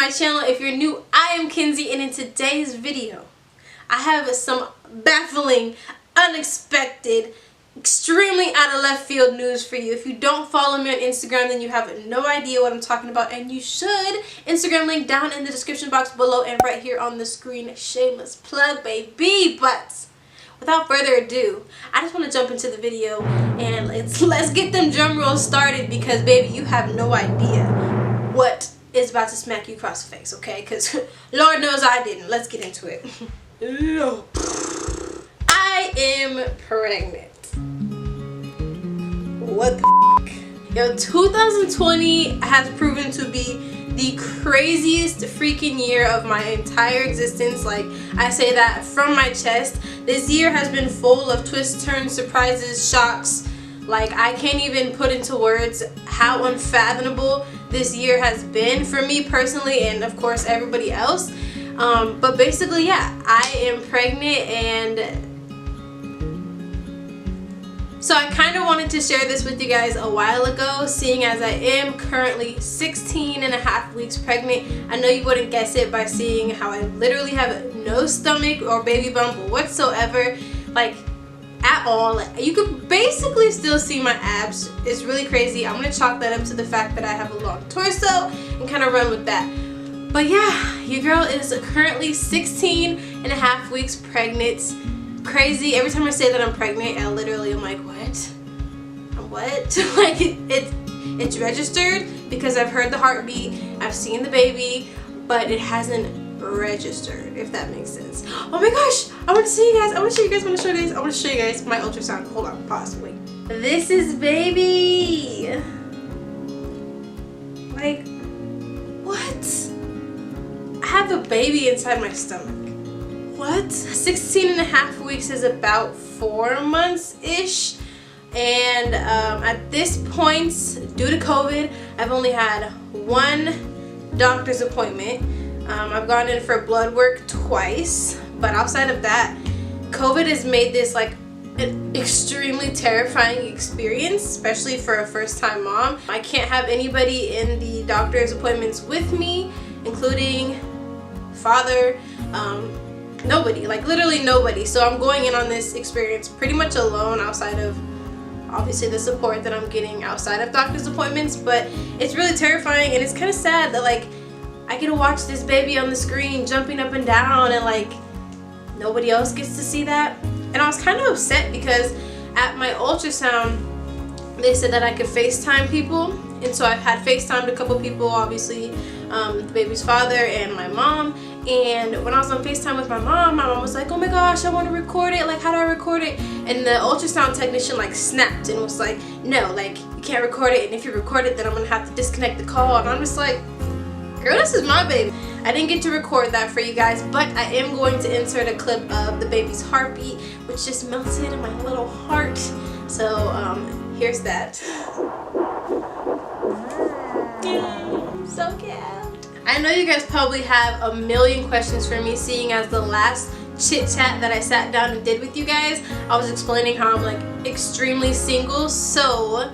my channel. If you're new, I am Kenzey, and in today's video I have some baffling, unexpected, extremely out of left field news for you. If you don't follow me on Instagram, then you have no idea what I'm talking about, and you should. Instagram link down in the description box below and right here on the screen. Shameless plug, baby. But without further ado, I just want to jump into the video and let's get them drum rolls started, because baby, you have no idea what is about to smack you across the face, okay? Because Lord knows I didn't. Let's get into it. I am pregnant. What the f***? Yo, 2020 has proven to be the craziest freaking year of my entire existence. Like, I say that from my chest. This year has been full of twists, turns, surprises, shocks. Like, I can't even put into words how unfathomable this year has been for me personally, and of course everybody else. But basically, yeah, I am pregnant, and so I kind of wanted to share this with you guys a while ago, seeing as I am currently 16 and a half weeks pregnant. I know you wouldn't guess it by seeing how I literally have no stomach or baby bump whatsoever, like at all. You could basically still see my abs. It's really crazy. I'm gonna chalk that up to the fact that I have a long torso and kind of run with that. But yeah, your girl is currently 16 and a half weeks pregnant. Crazy. Every time I say that I'm pregnant, I literally am like, what? What? Like, it's registered because I've heard the heartbeat, I've seen the baby, but it hasn't registered, if that makes sense. Oh my gosh, I want to see you guys. I want to show you guys my ultrasound. Hold on, pause, wait. This is baby. Like, what? I have a baby inside my stomach. What? 16 and a half weeks is about 4 months-ish. And at this point, due to COVID, I've only had one doctor's appointment. I've gone in for blood work twice, but outside of that, COVID has made this like an extremely terrifying experience, especially for a first-time mom. I can't have anybody in the doctor's appointments with me, including father, nobody, like literally nobody. So I'm going in on this experience pretty much alone, outside of obviously the support that I'm getting outside of doctor's appointments. But it's really terrifying, and it's kind of sad that like I get to watch this baby on the screen jumping up and down, and like nobody else gets to see that. And I was kind of upset because at my ultrasound they said that I could FaceTime people, and so I've had FaceTimed a couple people, obviously the baby's father and my mom. And when I was on FaceTime with my mom was like, oh my gosh, I want to record it, like how do I record it? And the ultrasound technician like snapped and was like, no, like you can't record it, and if you record it then I'm gonna have to disconnect the call. And I'm just like, girl, this is my baby. I didn't get to record that for you guys, but I am going to insert a clip of the baby's heartbeat, which just melted in my little heart. So here's that. So cute. I know you guys probably have a million questions for me, seeing as the last chit chat that I sat down and did with you guys, I was explaining how I'm like extremely single. So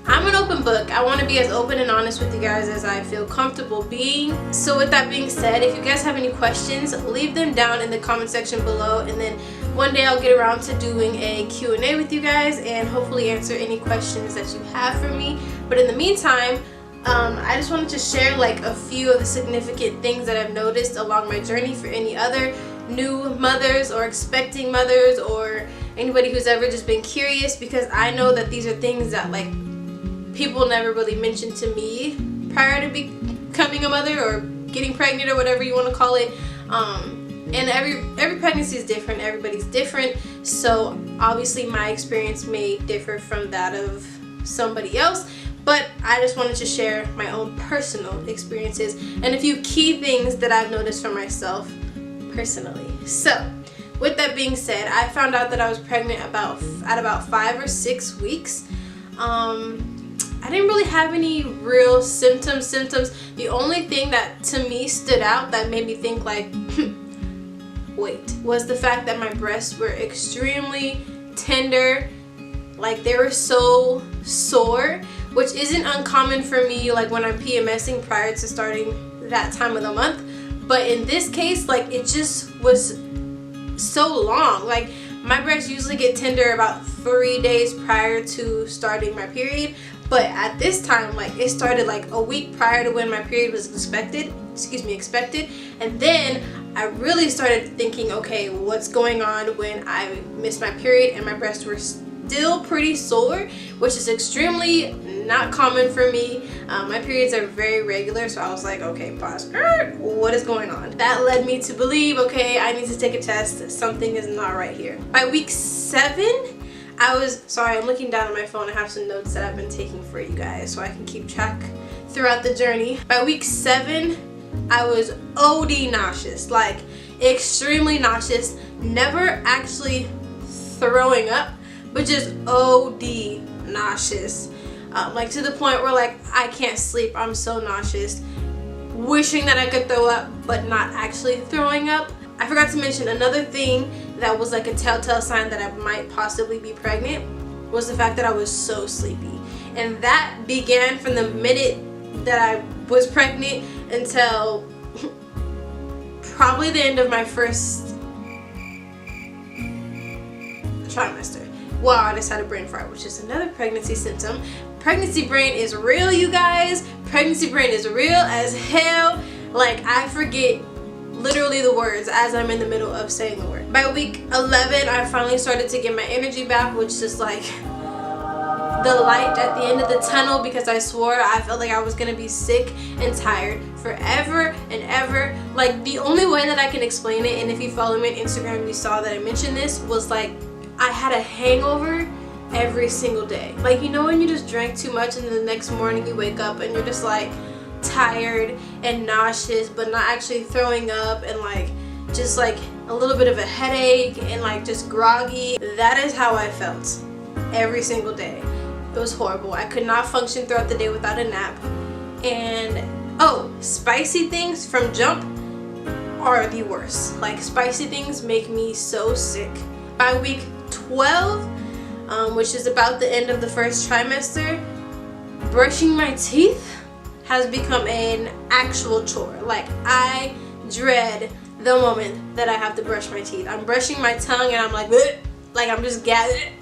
I'm an open book. I want to be as open and honest with you guys as I feel comfortable being. So with that being said, if you guys have any questions, leave them down in the comment section below, and then one day I'll get around to doing a Q&A with you guys and hopefully answer any questions that you have for me. But in the meantime, I just wanted to share like a few of the significant things that I've noticed along my journey for any other new mothers or expecting mothers or anybody who's ever just been curious, because I know that these are things that like people never really mentioned to me prior to becoming a mother or getting pregnant or whatever you want to call it. And every pregnancy is different, everybody's different, so obviously my experience may differ from that of somebody else. But I just wanted to share my own personal experiences and a few key things that I've noticed for myself personally. So, with that being said, I found out that I was pregnant at about 5 or 6 weeks. I didn't really have any real symptoms. The only thing that to me stood out that made me think like, wait, was the fact that my breasts were extremely tender. Like, they were so sore, which isn't uncommon for me like when I'm PMSing prior to starting that time of the month. But in this case, like, it just was so long. Like, my breasts usually get tender about 3 days prior to starting my period, but at this time, like, it started like a week prior to when my period was expected, and then I really started thinking, okay, what's going on when I missed my period and my breasts were still pretty sore, which is extremely not common for me. My periods are very regular, so I was like, okay, pause. What is going on? That led me to believe, okay, I need to take a test. Something is not right here. By week 7, I'm looking down at my phone. I have some notes that I've been taking for you guys so I can keep track throughout the journey. By week 7, I was OD nauseous, like extremely nauseous, never actually throwing up, but just OD nauseous. Like to the point where like I can't sleep, I'm so nauseous, wishing that I could throw up but not actually throwing up. I forgot to mention another thing that was like a telltale sign that I might possibly be pregnant was the fact that I was so sleepy, and that began from the minute that I was pregnant until probably the end of my first trimester. Wow, I just had a brain fart, which is another pregnancy symptom. Pregnancy brain is real, you guys. Pregnancy brain is real as hell. Like, I forget literally the words as I'm in the middle of saying the word. By week 11, I finally started to get my energy back, which is like the light at the end of the tunnel, because I swore I felt like I was gonna be sick and tired forever and ever. Like, the only way that I can explain it, and if you follow me on Instagram you saw that I mentioned this, was like I had a hangover every single day. Like, you know when you just drank too much and then the next morning you wake up and you're just like tired and nauseous but not actually throwing up, and like just like a little bit of a headache and like just groggy. That is how I felt every single day. It was horrible. I could not function throughout the day without a nap. And oh, spicy things from jump are the worst. Like, spicy things make me so sick. By week 12, which is about the end of the first trimester, brushing my teeth has become an actual chore. Like, I dread the moment that I have to brush my teeth. I'm brushing my tongue and I'm like, bleh! Like I'm just gagging.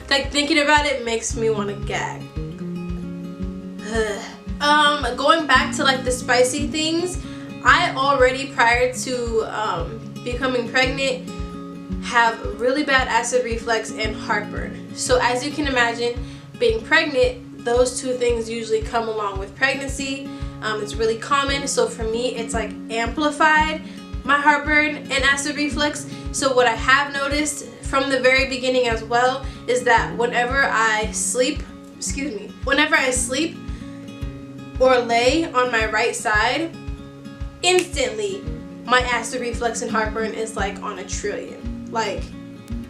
Like, thinking about it makes me want to gag. Going back to like the spicy things, I already, prior to becoming pregnant, have really bad acid reflux and heartburn. So as you can imagine, being pregnant, those two things usually come along with pregnancy. It's really common. So for me, it's like amplified my heartburn and acid reflux. So what I have noticed from the very beginning as well is that whenever I sleep or lay on my right side, instantly my acid reflux and heartburn is like on a trillion. Like,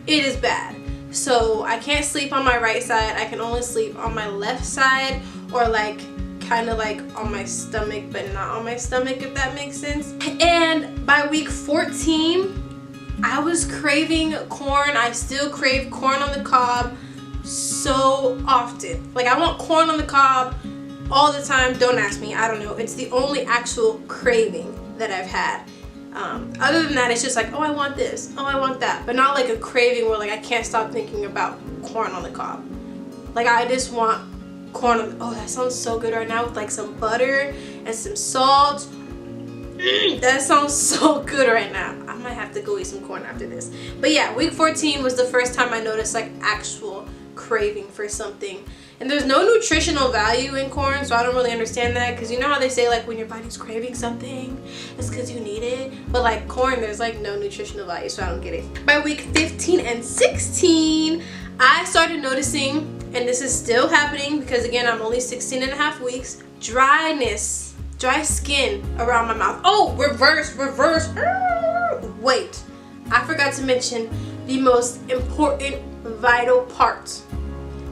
it is bad. So I can't sleep on my right side. I can only sleep on my left side, or like kind of like on my stomach but not on my stomach, if that makes sense. And by week 14, I was craving corn. I still crave corn on the cob so often. Like, I want corn on the cob all the time. Don't ask me, I don't know. It's the only actual craving that I've had. Other than that, it's just like, oh, I want this, oh, I want that, but not like a craving where like I can't stop thinking about corn on the cob. Like, I just want corn on, oh, that sounds so good right now with like some butter and some salt. That sounds so good right now. I might have to go eat some corn after this. But yeah, week 14 was the first time I noticed like actual craving for something. And there's no nutritional value in corn, so I don't really understand that, because you know how they say like when your body's craving something, it's because you need it. But like corn, there's like no nutritional value, so I don't get it. By week 15 and 16, I started noticing, and this is still happening because again, I'm only 16 and a half weeks, dryness, dry skin around my mouth. Oh, reverse. Wait, I forgot to mention the most important vital part.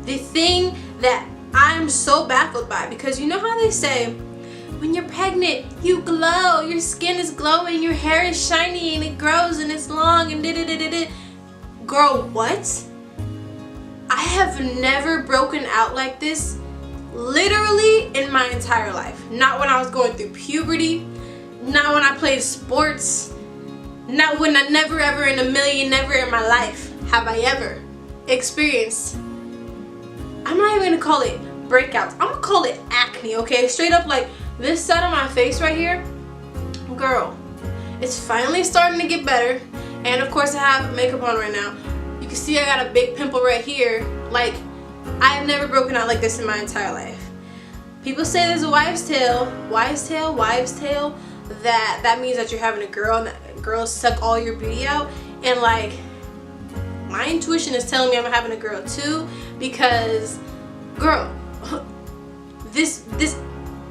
The thing that I'm so baffled by, because you know how they say when you're pregnant you glow, your skin is glowing, your hair is shiny and it grows and it's long and da-da-da-da-da. Girl, what? I have never broken out like this literally in my entire life. Not when I was going through puberty, Not when I played sports. Not when I never ever in a million, never in my life have I ever experienced. I'm not even gonna call it breakouts. I'm gonna call it acne, okay? Straight up, like this side of my face right here, girl, it's finally starting to get better. And of course I have makeup on right now. You can see I got a big pimple right here. Like, I've never broken out like this in my entire life. People say there's a wives' tale, that means that you're having a girl and that girls suck all your beauty out. And like, my intuition is telling me I'm having a girl too, because girl, this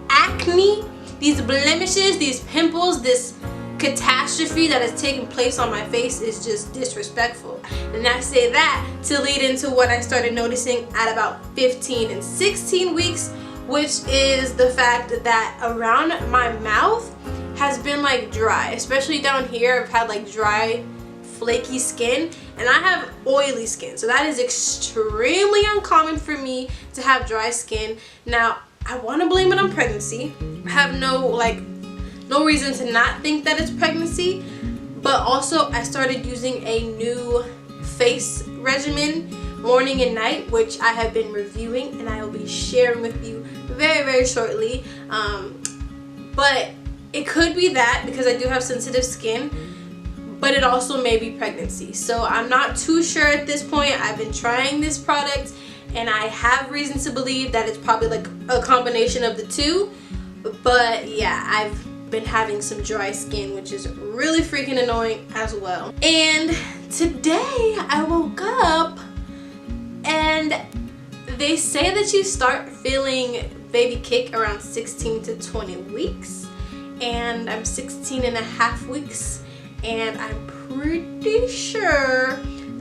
acne, these blemishes, these pimples, this catastrophe that has taken place on my face is just disrespectful. And I say that to lead into what I started noticing at about 15 and 16 weeks, which is the fact that around my mouth has been like dry, especially down here. I've had like dry, flaky skin, and I have oily skin, so that is extremely uncommon for me to have dry skin. Now I want to blame it on pregnancy. I have no reason to not think that it's pregnancy, but also I started using a new face regimen, morning and night, which I have been reviewing and I will be sharing with you very, very shortly. But it could be that because I do have sensitive skin, but it also may be pregnancy. So I'm not too sure at this point. I've been trying this product and I have reason to believe that it's probably like a combination of the two. But yeah, I've been having some dry skin, which is really freaking annoying as well. And today I woke up and they say that you start feeling baby kick around 16 to 20 weeks. And I'm 16 and a half weeks, and I'm pretty sure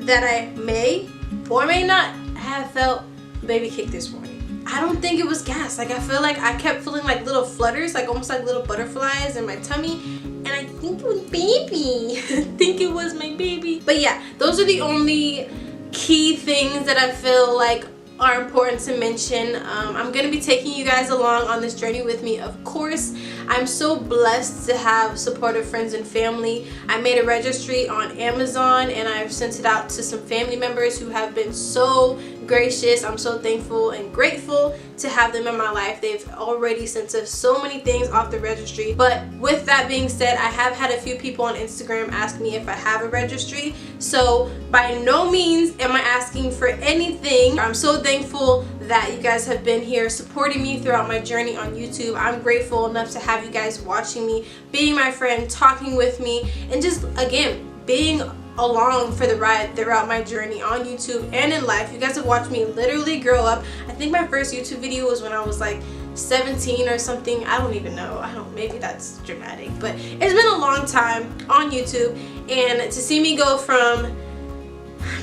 that I may or may not have felt baby kick this morning. I don't think it was gas. Like, I feel like I kept feeling like little flutters, like almost like little butterflies in my tummy, and I think it was baby. I think it was my baby. But yeah, those are the only key things that I feel like are important to mention. I'm gonna be taking you guys along on this journey with me, of course. I'm so blessed to have supportive friends and family. I made a registry on Amazon and I've sent it out to some family members who have been so gracious. I'm so thankful and grateful to have them in my life. They've already sent us so many things off the registry. But with that being said, I have had a few people on Instagram ask me if I have a registry. So by no means am I asking for anything. I'm so thankful that you guys have been here supporting me throughout my journey on YouTube. I'm grateful enough to have you guys watching me, being my friend, talking with me, and just again being along for the ride throughout my journey on YouTube and in life. You guys have watched me literally grow up. I think my first YouTube video was when I was like 17 or something. I don't even know. Maybe that's dramatic, but it's been a long time on YouTube, and to see me go from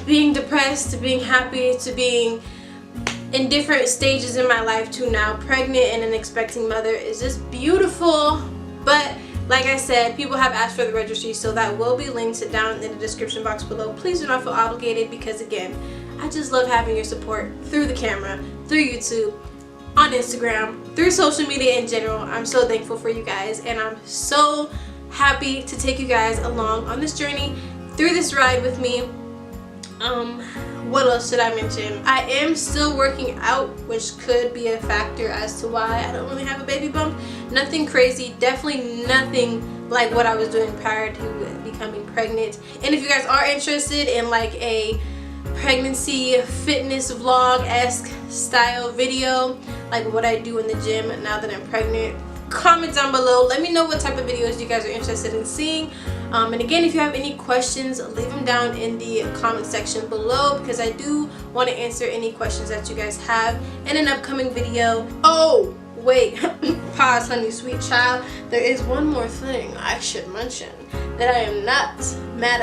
being depressed to being happy to being in different stages in my life to now pregnant and an expecting mother is just beautiful. But like I said, people have asked for the registry, so that will be linked down in the description box below. Please do not feel obligated, because again, I just love having your support through the camera, through YouTube, on Instagram, through social media in general. I'm so thankful for you guys, and I'm so happy to take you guys along on this journey through this ride with me. What else should I mention? I am still working out, which could be a factor as to why I don't really have a baby bump. Nothing crazy, definitely nothing like what I was doing prior to becoming pregnant. And if you guys are interested in like a pregnancy fitness vlog-esque style video, like what I do in the gym now that I'm pregnant, comment down below. Let me know what type of videos you guys are interested in seeing. And again, if you have any questions, leave them down in the comment section below, because I do want to answer any questions that you guys have in an upcoming video. Oh wait, pause honey sweet child, there is one more thing I should mention that I am not mad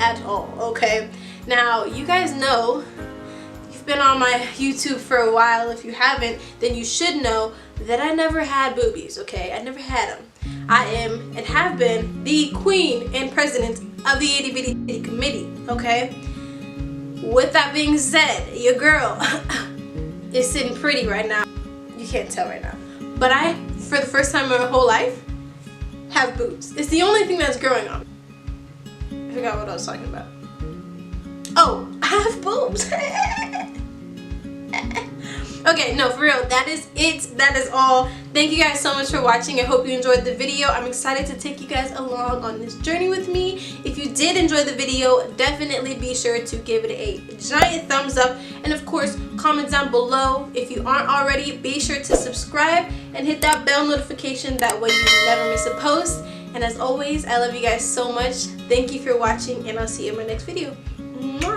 at all. Okay, now you guys know, you've been on my YouTube for a while. If you haven't, then you should know that I never had boobies. Okay, I never had them. I am and have been the queen and president of the itty bitty committee. Okay, with that being said, your girl is sitting pretty right now. You can't tell right now, but I, for the first time in my whole life, have boobs. It's the only thing that's growing on. I forgot what I was talking about. Oh, I have boobs. Okay, no, for real, that is it. That is all. Thank you guys so much for watching. I hope you enjoyed the video. I'm excited to take you guys along on this journey with me. If you did enjoy the video, definitely be sure to give it a giant thumbs up. And of course, comment down below. If you aren't already, be sure to subscribe and hit that bell notification. That way you never miss a post. And as always, I love you guys so much. Thank you for watching, and I'll see you in my next video. Mwah.